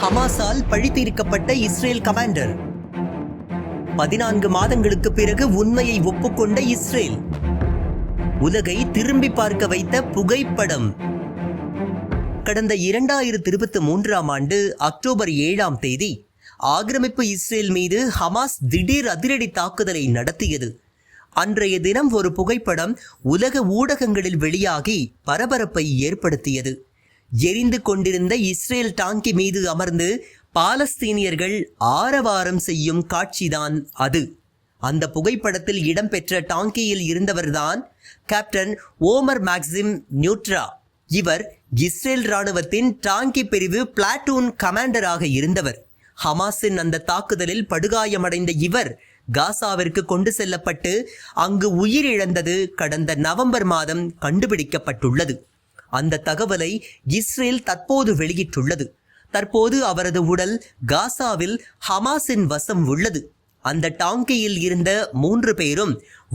ஹமாஸால் பழித்தீர்க்கப்பட்ட Israel commander. 14 மாதங்களுக்கு பிறகு உண்மையை ஒப்புக்கொண்ட இஸ்ரேல். உலகை திரும்பி பார்க்க வைத்த புகைப்படம். கடந்த 2023ஆம் ஆண்டு அக்டோபர் 7ஆம் தேதி ஆக்கிரமிப்பு இஸ்ரேல் மீது ஹமாஸ் திடீர் அதிரடி தாக்குதலை நடத்தியது. அன்றைய தினம் ஒரு புகைப்படம் உலக ஊடகங்களில் வெளியாகி பரபரப்பை ஏற்படுத்தியது. எரிந்து கொண்டிருந்த இஸ்ரேல் டாங்கி மீது அமர்ந்து பாலஸ்தீனியர்கள் ஆரவாரம் செய்யும் காட்சிதான் அது. அந்த புகைப்படத்தில் இடம்பெற்ற டாங்கியில் இருந்தவர்தான் கேப்டன் ஓமர் மேக்சிம் நியூட்ரா. இவர் இஸ்ரேல் ராணுவத்தின் டாங்கி பிரிவு பிளாட்டூன் கமாண்டராக இருந்தவர். ஹமாஸின் அந்த தாக்குதலில் படுகாயமடைந்த இவர் காசாவிற்கு கொண்டு செல்லப்பட்டு அங்கு உயிரிழந்தது கடந்த நவம்பர் மாதம் கண்டுபிடிக்கப்பட்டுள்ளது. அந்த தகவலை இஸ்ரேல் தற்போது வெளியிட்டுள்ளது. தற்போது அவரது உடல் காசாவில் ஹமாஸின் வசம் உள்ளது. அந்த டாங்கியில் இருந்த 3 பேரும்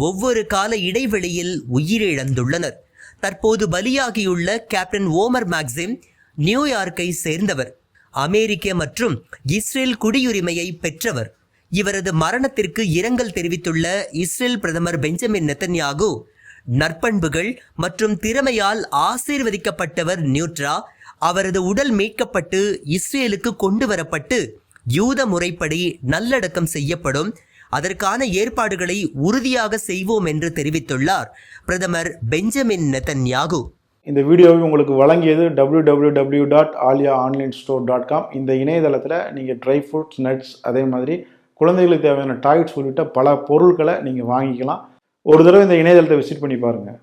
ஒவ்வொரு கால இடைவெளியில் உயிரிழந்துள்ளனர். தற்போது பலியாகியுள்ள கேப்டன் ஓமர் மேக்சிம் நியூயார்க்கை சேர்ந்தவர். அமெரிக்க மற்றும் இஸ்ரேல் குடியுரிமையை பெற்றவர். இவரது மரணத்திற்கு இரங்கல் தெரிவித்துள்ள இஸ்ரேல் பிரதமர் பெஞ்சமின் நெத்தன்யாகு, நற்பண்புகள் மற்றும் திறமையால் ஆசீர்வதிக்கப்பட்டவர் நியூட்ரா. அவரது உடல் மீட்கப்பட்டு இஸ்ரேலுக்கு கொண்டு வரப்பட்டு யூத முறைப்படி நல்லடக்கம் செய்யப்படும். அதற்கான ஏற்பாடுகளை உறுதியாக செய்வோம் என்று தெரிவித்துள்ளார் பிரதமர் பெஞ்சமின் நெத்தன்யாகு. இந்த வீடியோவை உங்களுக்கு வழங்கியது www.aliaonlinestore.com. இந்த இணையதளத்தில் நீங்கள் ட்ரை ஃப்ரூட்ஸ், நட்ஸ், அதே மாதிரி குழந்தைகளுக்கு தேவையான டாய்ஸ் உள்ளிட்ட பல பொருட்களை நீங்கள் வாங்கிக்கலாம். ஒரு தடவை இந்த இணையதளத்தை விசிட் பண்ணி பாருங்கள்.